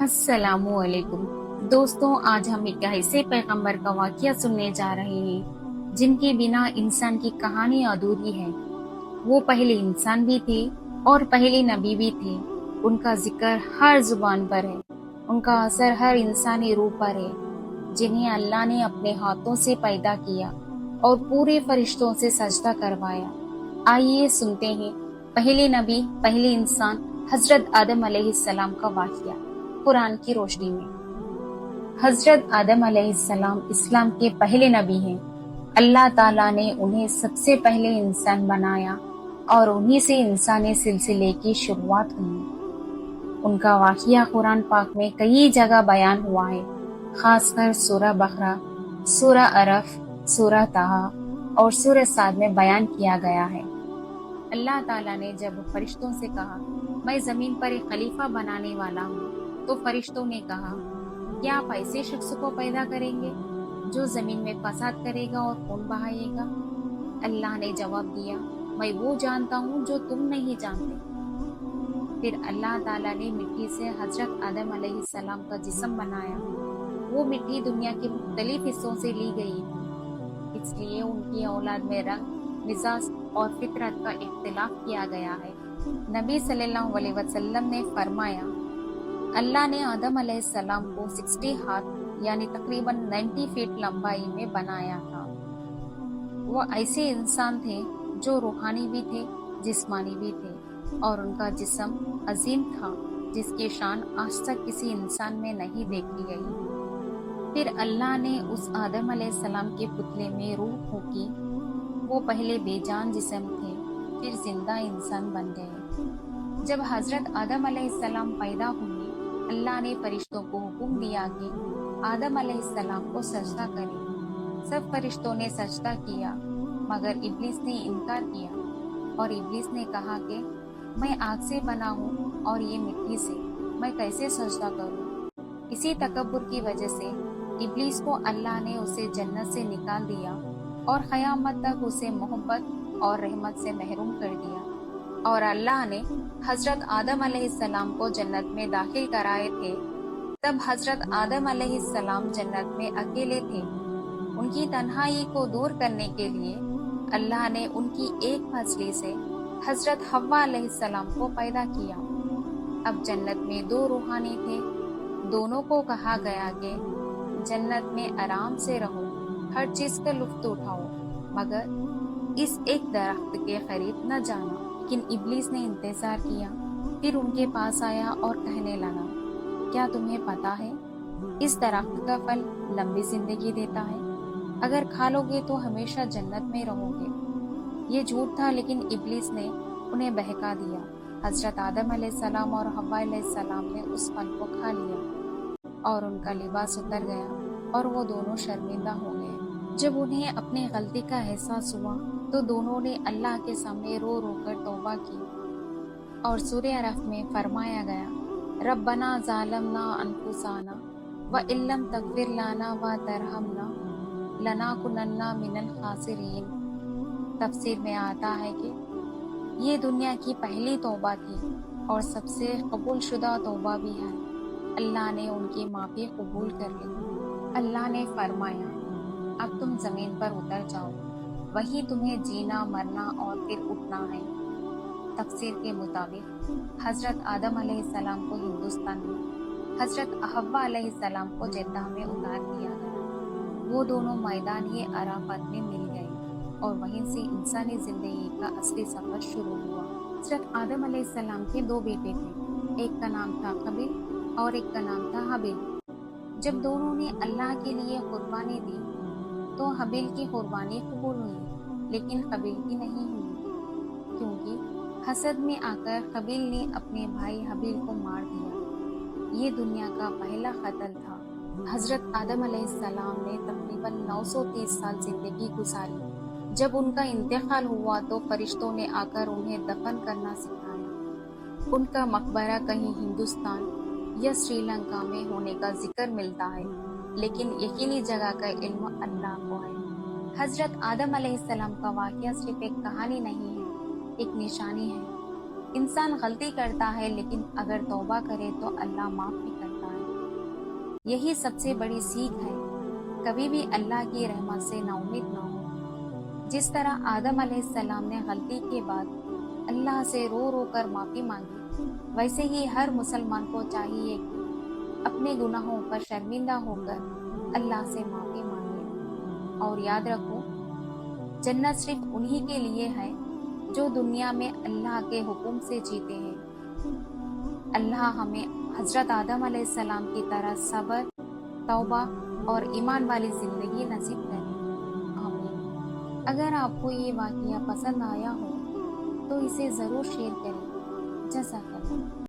السلام علیکم دوستوں، آج ہم ایک ایسے پیغمبر کا واقعہ سننے جا رہے ہیں جن کے بنا انسان کی کہانی ادھوری ہے۔ وہ پہلے انسان بھی تھے اور پہلے نبی بھی تھے۔ ان کا ذکر ہر زبان پر ہے، ان کا اثر ہر انسانی روح پر ہے، جنہیں اللہ نے اپنے ہاتھوں سے پیدا کیا اور پورے فرشتوں سے سجدہ کروایا۔ آئیے سنتے ہیں پہلے نبی، پہلے انسان حضرت آدم علیہ السلام کا واقعہ قرآن کی روشنی میں۔ حضرت آدم علیہ السلام اسلام کے پہلے نبی ہیں۔ اللہ تعالیٰ نے انہیں سب سے پہلے انسان بنایا اور انہی سے انسانی سلسلے کی شروعات ہوئی۔ ان کا واقعہ قرآن پاک میں کئی جگہ بیان ہوا ہے، خاص کر سورہ بقرہ، سورہ عرف، سورہ طٰہٰ اور سورہ صاد میں بیان کیا گیا ہے۔ اللہ تعالیٰ نے جب فرشتوں سے کہا، میں زمین پر ایک خلیفہ بنانے والا ہوں، تو فرشتوں نے کہا، کیا آپ ایسے شخص کو پیدا کریں گے جو زمین میں فساد کرے گا اور خون بہائے گا؟ اللہ نے جواب دیا، میں وہ جانتا ہوں جو تم نہیں جانتے۔ پھر اللہ تعالیٰ نے مٹی سے حضرت آدم علیہ السلام کا جسم بنایا۔ وہ مٹی دنیا کے مختلف حصوں سے لی گئی تھی، اس لیے ان کی اولاد میں رنگ، مزاج اور فطرت کا اختلاف کیا گیا ہے۔ نبی صلی اللہ علیہ وسلم نے فرمایا، اللہ نے آدم علیہ السلام کو 60 ہاتھ یعنی تقریباً 90 فیٹ لمبائی میں بنایا تھا۔ وہ ایسے انسان تھے جو روحانی بھی تھے، جسمانی بھی تھے، اور ان کا جسم عظیم تھا جس کی شان آج تک کسی انسان میں نہیں دیکھی گئی۔ پھر اللہ نے اس آدم علیہ السلام کے پتلے میں روح پھونکی۔ وہ پہلے بے جان جسم تھے، پھر زندہ انسان بن گئے۔ جب حضرت آدم علیہ السلام پیدا ہوئے، اللہ نے فرشتوں کو حکم دیا کہ آدم علیہ السلام کو سجدہ کریں۔ سب فرشتوں نے سجدہ کیا مگر ابلیس نے انکار کیا، اور ابلیس نے کہا کہ میں آگ سے بنا ہوں اور یہ مٹی سے، میں کیسے سجدہ کروں؟ اسی تکبر کی وجہ سے ابلیس کو اللہ نے اسے جنت سے نکال دیا اور قیامت تک اسے محبت اور رحمت سے محروم کر دیا۔ اور اللہ نے حضرت آدم علیہ السلام کو جنت میں داخل کرائے تھے، تب حضرت آدم علیہ السلام جنت میں اکیلے تھے۔ ان کی تنہائی کو دور کرنے کے لیے اللہ نے ان کی ایک پسلی سے حضرت حوا علیہ السلام کو پیدا کیا۔ اب جنت میں 2 روحانی تھے، دونوں کو کہا گیا کہ جنت میں آرام سے رہو، ہر چیز کا لطف اٹھاؤ، مگر اس ایک درخت کے قریب نہ جانا۔ لیکن ابلیس نے انتظار کیا، پھر ان کے پاس آیا اور کہنے لگا، کیا تمہیں پتا ہے اس درخت کا پھل لمبی زندگی دیتا ہے؟ اگر کھا لو گے تو ہمیشہ جنت میں رہو گے۔ یہ جھوٹ تھا، لیکن ابلیس نے انہیں بہکا دیا۔ حضرت آدم علیہ السلام اور حوا علیہ السلام نے اس پھل کو کھا لیا اور ان کا لباس اتر گیا اور وہ دونوں شرمندہ ہو گئے۔ جب انہیں اپنی غلطی کا احساس ہوا تو دونوں نے اللہ کے سامنے رو رو کر توبہ کی، اور سورہ عرف میں فرمایا گیا، ربنا ظلمنا انفسنا وان لم تغفر لنا وترحمنا لنکونن من الخاسرین۔ تفسیر میں آتا ہے کہ یہ دنیا کی پہلی توبہ تھی اور سب سے قبول شدہ توبہ بھی ہے۔ اللہ نے ان کی معافی قبول کر لی۔ اللہ نے فرمایا، اب تم زمین پر اتر جاؤ، وہی تمہیں جینا، مرنا اور پھر اٹھنا ہے۔ تفسیر کے مطابق حضرت آدم علیہ السلام کو ہندوستان میں، حضرت حوا علیہ السلام کو جدہ میں اتار دیا گیا۔ وہ دونوں میدان عرفات میں مل گئے اور وہیں سے انسانی زندگی کا اصلی سفر شروع ہوا۔ حضرت آدم علیہ السلام کے 2 بیٹے تھے، ایک کا نام تھا قابیل اور ایک کا نام تھا حابیل۔ جب دونوں نے اللہ کے لیے قربانی دی تو حابیل کی قربانی قبول ہوئی، لیکن قابیل کی نہیں ہوئی، کیونکہ حسد میں آ کر قابیل نے اپنے بھائی حابیل کو مار دیا۔ یہ دنیا کا پہلا قتل تھا۔ حضرت آدم علیہ السلام نے تقریباً 930 سال زندگی گزاری۔ جب ان کا انتقال ہوا تو فرشتوں نے آ کر انہیں دفن کرنا سکھایا۔ ان کا مقبرہ کہیں ہندوستان یا سری لنکا میں ہونے کا ذکر ملتا ہے، لیکن یقینی جگہ کا علم اللہ کو ہے۔ حضرت آدم علیہ السلام کا واقعہ صرف ایک کہانی نہیں ہے، ایک نشانی ہے۔ انسان غلطی کرتا ہے، لیکن اگر توبہ کرے تو اللہ معاف بھی کرتا ہے۔ یہی سب سے بڑی سیکھ ہے، کبھی بھی اللہ کی رحمت سے نا امید نہ ہو۔ جس طرح آدم علیہ السلام نے غلطی کے بعد اللہ سے رو رو کر معافی مانگی، ویسے ہی ہر مسلمان کو چاہیے کہ اپنے گناہوں پر شرمندہ ہو کر اللہ سے معافی مانگے۔ اور یاد رکھو، جنت صرف انہی کے لیے ہے جو دنیا میں اللہ کے حکم سے جیتے ہیں۔ اللہ ہمیں حضرت آدم علیہ السلام کی طرح صبر، توبہ اور ایمان والی زندگی نصیب کرے، آمین۔ اگر آپ کو یہ واقعہ پسند آیا ہو تو اسے ضرور شیئر کریں۔ جزاک اللہ۔